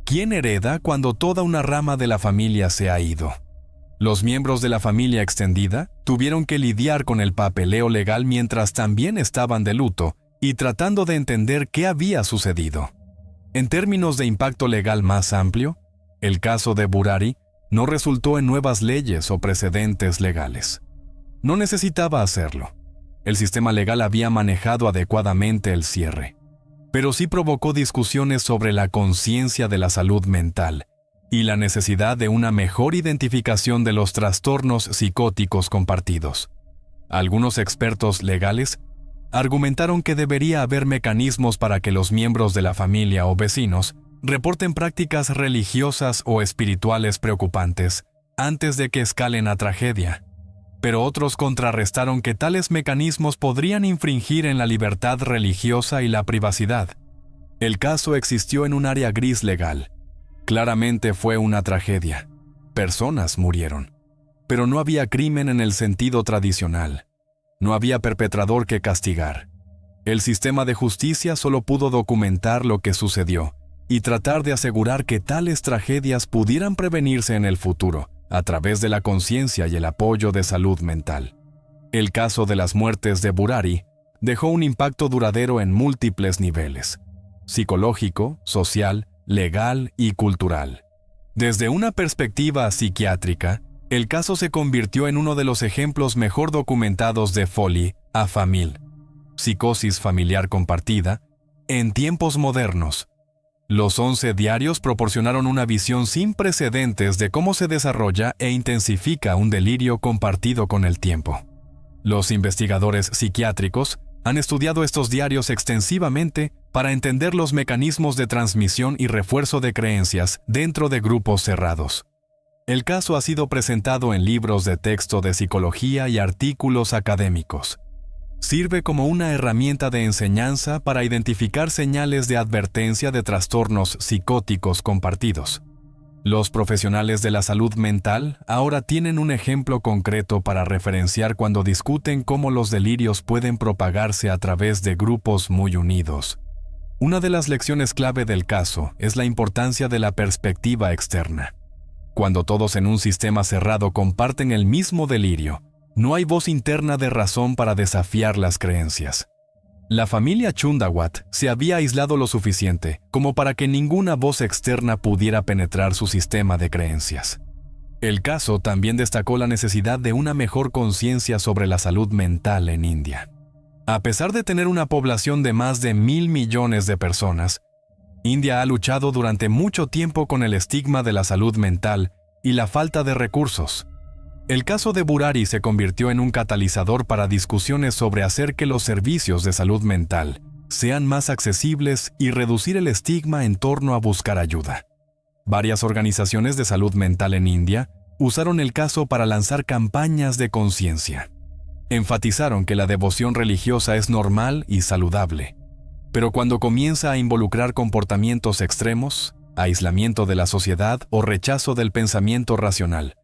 Speaker 1: ¿Quién hereda cuando toda una rama de la familia se ha ido? Los miembros de la familia extendida tuvieron que lidiar con el papeleo legal mientras también estaban de luto y tratando de entender qué había sucedido. En términos de impacto legal más amplio, el caso de Burari no resultó en nuevas leyes o precedentes legales. No necesitaba hacerlo. El sistema legal había manejado adecuadamente el cierre, pero sí provocó discusiones sobre la conciencia de la salud mental y la necesidad de una mejor identificación de los trastornos psicóticos compartidos. Algunos expertos legales argumentaron que debería haber mecanismos para que los miembros de la familia o vecinos reporten prácticas religiosas o espirituales preocupantes antes de que escalen a tragedia. Pero otros contrarrestaron que tales mecanismos podrían infringir en la libertad religiosa y la privacidad. El caso existió en un área gris legal. Claramente fue una tragedia. Personas murieron. Pero no había crimen en el sentido tradicional. No había perpetrador que castigar. El sistema de justicia solo pudo documentar lo que sucedió y tratar de asegurar que tales tragedias pudieran prevenirse en el futuro, a través de la conciencia y el apoyo de salud mental. El caso de las muertes de Burari dejó un impacto duradero en múltiples niveles: psicológico, social, legal y cultural. Desde una perspectiva psiquiátrica, el caso se convirtió en uno de los ejemplos mejor documentados de folie à famille, psicosis familiar compartida, en tiempos modernos. Los 11 diarios proporcionaron una visión sin precedentes de cómo se desarrolla e intensifica un delirio compartido con el tiempo. Los investigadores psiquiátricos han estudiado estos diarios extensivamente para entender los mecanismos de transmisión y refuerzo de creencias dentro de grupos cerrados. El caso ha sido presentado en libros de texto de psicología y artículos académicos. Sirve como una herramienta de enseñanza para identificar señales de advertencia de trastornos psicóticos compartidos. Los profesionales de la salud mental ahora tienen un ejemplo concreto para referenciar cuando discuten cómo los delirios pueden propagarse a través de grupos muy unidos. Una de las lecciones clave del caso es la importancia de la perspectiva externa. Cuando todos en un sistema cerrado comparten el mismo delirio, no hay voz interna de razón para desafiar las creencias. La familia Chundawat se había aislado lo suficiente como para que ninguna voz externa pudiera penetrar su sistema de creencias. El caso también destacó la necesidad de una mejor conciencia sobre la salud mental en India. A pesar de tener una población de más de 1.000 millones de personas, India ha luchado durante mucho tiempo con el estigma de la salud mental y la falta de recursos. El caso de Burari se convirtió en un catalizador para discusiones sobre hacer que los servicios de salud mental sean más accesibles y reducir el estigma en torno a buscar ayuda. Varias organizaciones de salud mental en India usaron el caso para lanzar campañas de conciencia. Enfatizaron que la devoción religiosa es normal y saludable, pero cuando comienza a involucrar comportamientos extremos, aislamiento de la sociedad o rechazo del pensamiento racional,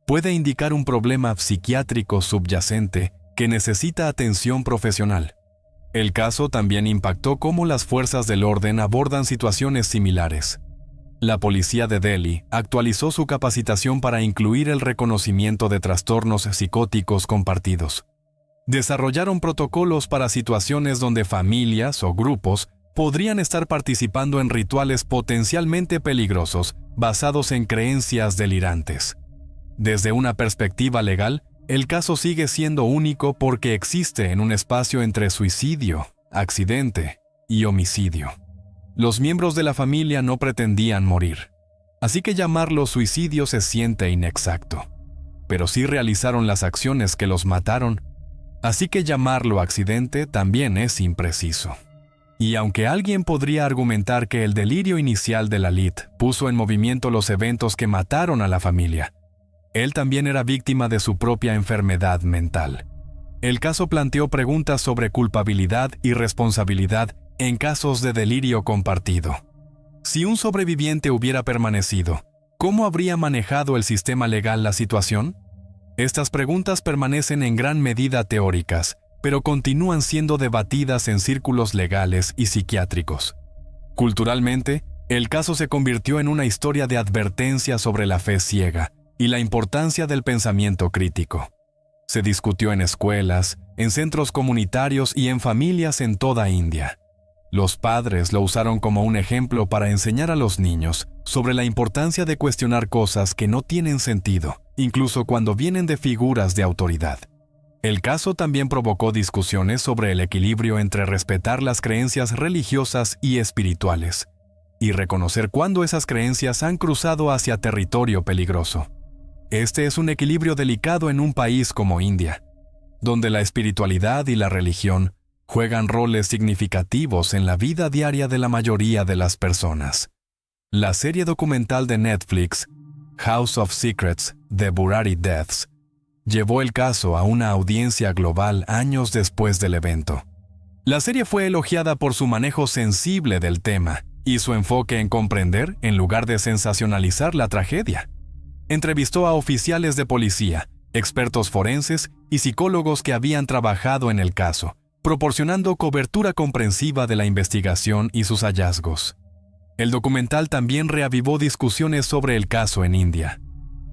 Speaker 1: puede indicar un problema psiquiátrico subyacente que necesita atención profesional. El caso también impactó cómo las fuerzas del orden abordan situaciones similares. La policía de Delhi actualizó su capacitación para incluir el reconocimiento de trastornos psicóticos compartidos. Desarrollaron protocolos para situaciones donde familias o grupos podrían estar participando en rituales potencialmente peligrosos basados en creencias delirantes. Desde una perspectiva legal, el caso sigue siendo único porque existe en un espacio entre suicidio, accidente y homicidio. Los miembros de la familia no pretendían morir, así que llamarlo suicidio se siente inexacto. Pero sí realizaron las acciones que los mataron, así que llamarlo accidente también es impreciso. Y aunque alguien podría argumentar que el delirio inicial de Lalit puso en movimiento los eventos que mataron a la familia, él también era víctima de su propia enfermedad mental. El caso planteó preguntas sobre culpabilidad y responsabilidad en casos de delirio compartido. Si un sobreviviente hubiera permanecido, ¿cómo habría manejado el sistema legal la situación? Estas preguntas permanecen en gran medida teóricas, pero continúan siendo debatidas en círculos legales y psiquiátricos. Culturalmente, el caso se convirtió en una historia de advertencia sobre la fe ciega y la importancia del pensamiento crítico. Se discutió en escuelas, en centros comunitarios y en familias en toda India. Los padres lo usaron como un ejemplo para enseñar a los niños sobre la importancia de cuestionar cosas que no tienen sentido, incluso cuando vienen de figuras de autoridad. El caso también provocó discusiones sobre el equilibrio entre respetar las creencias religiosas y espirituales, y reconocer cuándo esas creencias han cruzado hacia territorio peligroso. Este es un equilibrio delicado en un país como India, donde la espiritualidad y la religión juegan roles significativos en la vida diaria de la mayoría de las personas. La serie documental de Netflix, House of Secrets: The Burari Deaths, llevó el caso a una audiencia global años después del evento. La serie fue elogiada por su manejo sensible del tema y su enfoque en comprender en lugar de sensacionalizar la tragedia. Entrevistó a oficiales de policía, expertos forenses y psicólogos que habían trabajado en el caso, proporcionando cobertura comprensiva de la investigación y sus hallazgos. El documental también reavivó discusiones sobre el caso en India.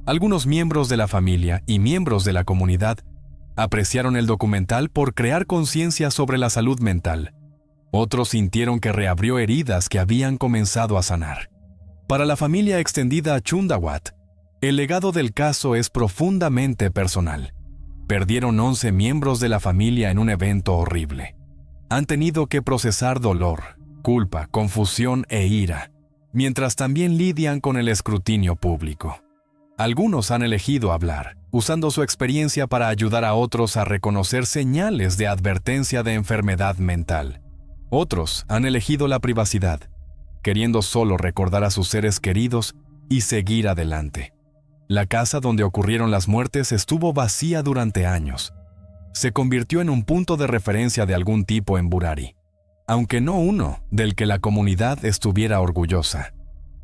Speaker 1: Algunos miembros de la familia y miembros de la comunidad apreciaron el documental por crear conciencia sobre la salud mental. Otros sintieron que reabrió heridas que habían comenzado a sanar. Para la familia extendida Chundawat, el legado del caso es profundamente personal. Perdieron 11 miembros de la familia en un evento horrible. Han tenido que procesar dolor, culpa, confusión e ira, mientras también lidian con el escrutinio público. Algunos han elegido hablar, usando su experiencia para ayudar a otros a reconocer señales de advertencia de enfermedad mental. Otros han elegido la privacidad, queriendo solo recordar a sus seres queridos y seguir adelante. La casa donde ocurrieron las muertes estuvo vacía durante años. Se convirtió en un punto de referencia de algún tipo en Burari, aunque no uno del que la comunidad estuviera orgullosa.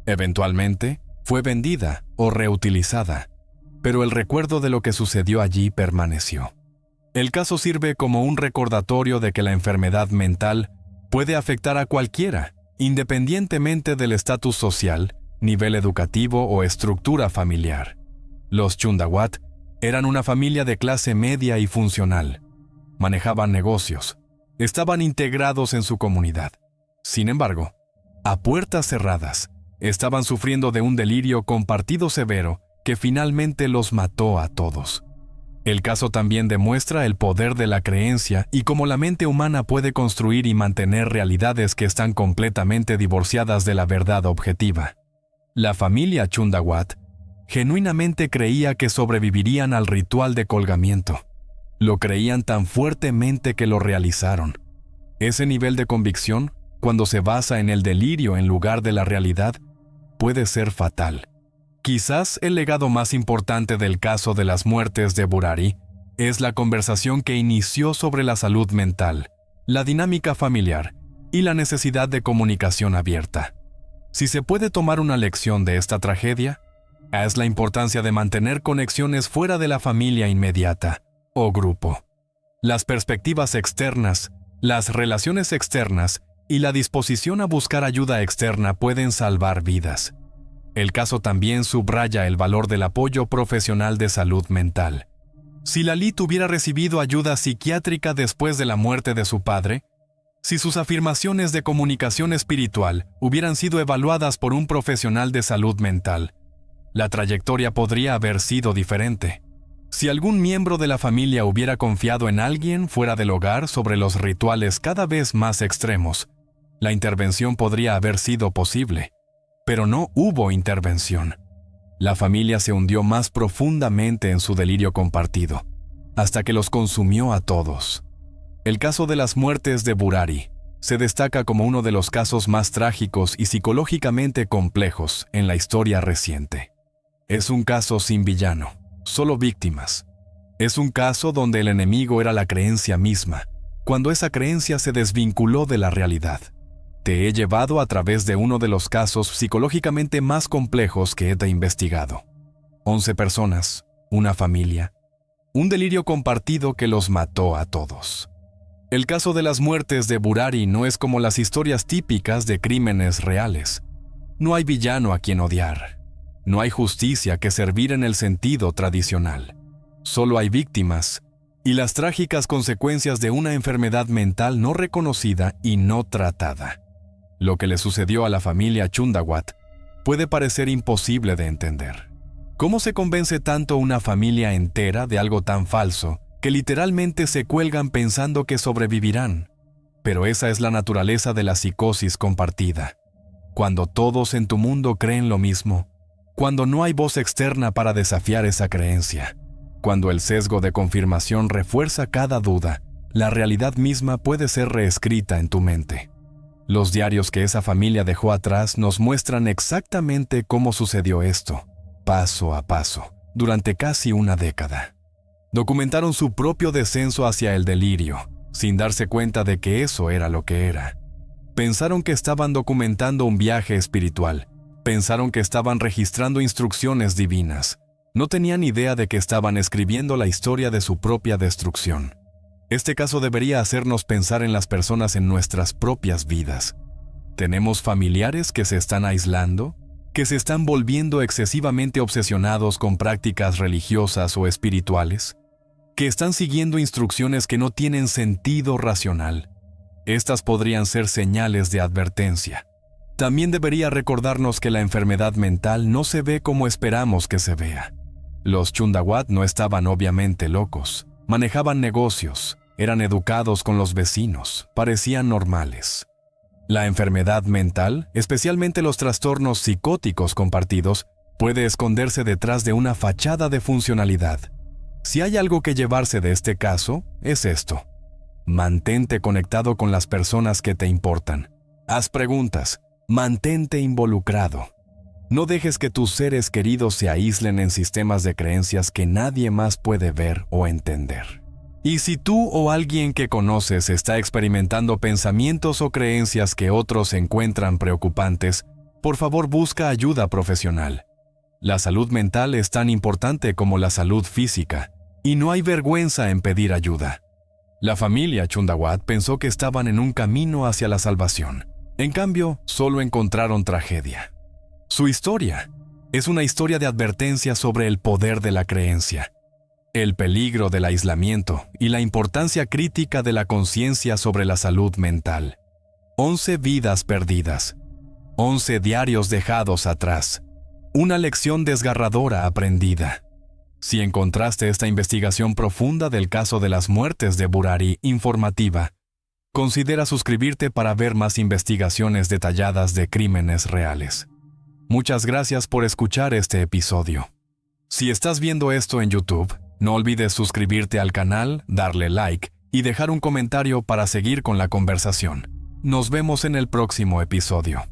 Speaker 1: Eventualmente, fue vendida o reutilizada, pero el recuerdo de lo que sucedió allí permaneció. El caso sirve como un recordatorio de que la enfermedad mental puede afectar a cualquiera, independientemente del estatus social, nivel educativo o estructura familiar. Los Chundawat eran una familia de clase media y funcional. Manejaban negocios. Estaban integrados en su comunidad. Sin embargo, a puertas cerradas, estaban sufriendo de un delirio compartido severo que finalmente los mató a todos. El caso también demuestra el poder de la creencia y cómo la mente humana puede construir y mantener realidades que están completamente divorciadas de la verdad objetiva. La familia Chundawat genuinamente creía que sobrevivirían al ritual de colgamiento. Lo creían tan fuertemente que lo realizaron. Ese nivel de convicción, cuando se basa en el delirio en lugar de la realidad, puede ser fatal. Quizás el legado más importante del caso de las muertes de Burari es la conversación que inició sobre la salud mental, la dinámica familiar y la necesidad de comunicación abierta. Si se puede tomar una lección de esta tragedia, es la importancia de mantener conexiones fuera de la familia inmediata o grupo. Las perspectivas externas, las relaciones externas y la disposición a buscar ayuda externa pueden salvar vidas. El caso también subraya el valor del apoyo profesional de salud mental. Si Lalit hubiera recibido ayuda psiquiátrica después de la muerte de su padre, si sus afirmaciones de comunicación espiritual hubieran sido evaluadas por un profesional de salud mental, la trayectoria podría haber sido diferente. Si algún miembro de la familia hubiera confiado en alguien fuera del hogar sobre los rituales cada vez más extremos, la intervención podría haber sido posible. Pero no hubo intervención. La familia se hundió más profundamente en su delirio compartido, hasta que los consumió a todos. El caso de las muertes de Burari se destaca como uno de los casos más trágicos y psicológicamente complejos en la historia reciente. Es un caso sin villano, solo víctimas. Es un caso donde el enemigo era la creencia misma, cuando esa creencia se desvinculó de la realidad. Te he llevado a través de uno de los casos psicológicamente más complejos que he investigado. 11 personas, una familia, un delirio compartido que los mató a todos. El caso de las muertes de Burari no es como las historias típicas de crímenes reales. No hay villano a quien odiar. No hay justicia que servir en el sentido tradicional. Solo hay víctimas y las trágicas consecuencias de una enfermedad mental no reconocida y no tratada. Lo que le sucedió a la familia Chundawat puede parecer imposible de entender. ¿Cómo se convence tanto una familia entera de algo tan falso que literalmente se cuelgan pensando que sobrevivirán? Pero esa es la naturaleza de la psicosis compartida. Cuando todos en tu mundo creen lo mismo, cuando no hay voz externa para desafiar esa creencia, cuando el sesgo de confirmación refuerza cada duda, la realidad misma puede ser reescrita en tu mente. Los diarios que esa familia dejó atrás nos muestran exactamente cómo sucedió esto, paso a paso, durante casi una década. Documentaron su propio descenso hacia el delirio, sin darse cuenta de que eso era lo que era. Pensaron que estaban documentando un viaje espiritual. Pensaron que estaban registrando instrucciones divinas. No tenían idea de que estaban escribiendo la historia de su propia destrucción. Este caso debería hacernos pensar en las personas en nuestras propias vidas. ¿Tenemos familiares que se están aislando? ¿Que se están volviendo excesivamente obsesionados con prácticas religiosas o espirituales? ¿Que están siguiendo instrucciones que no tienen sentido racional? Estas podrían ser señales de advertencia. También debería recordarnos que la enfermedad mental no se ve como esperamos que se vea. Los Chundawat no estaban obviamente locos. Manejaban negocios, eran educados con los vecinos, parecían normales. La enfermedad mental, especialmente los trastornos psicóticos compartidos, puede esconderse detrás de una fachada de funcionalidad. Si hay algo que llevarse de este caso, es esto. Mantente conectado con las personas que te importan. Haz preguntas. Mantente involucrado. No dejes que tus seres queridos se aíslen en sistemas de creencias que nadie más puede ver o entender. Y si tú o alguien que conoces está experimentando pensamientos o creencias que otros encuentran preocupantes, por favor busca ayuda profesional. La salud mental es tan importante como la salud física, y no hay vergüenza en pedir ayuda. La familia Chundawat pensó que estaban en un camino hacia la salvación. En cambio, solo encontraron tragedia. Su historia es una historia de advertencia sobre el poder de la creencia, el peligro del aislamiento y la importancia crítica de la conciencia sobre la salud mental. 11 vidas perdidas, 11 diarios dejados atrás, una lección desgarradora aprendida. Si encontraste esta investigación profunda del caso de las muertes de Burari informativa, considera suscribirte para ver más investigaciones detalladas de crímenes reales. Muchas gracias por escuchar este episodio. Si estás viendo esto en YouTube, no olvides suscribirte al canal, darle like y dejar un comentario para seguir con la conversación. Nos vemos en el próximo episodio.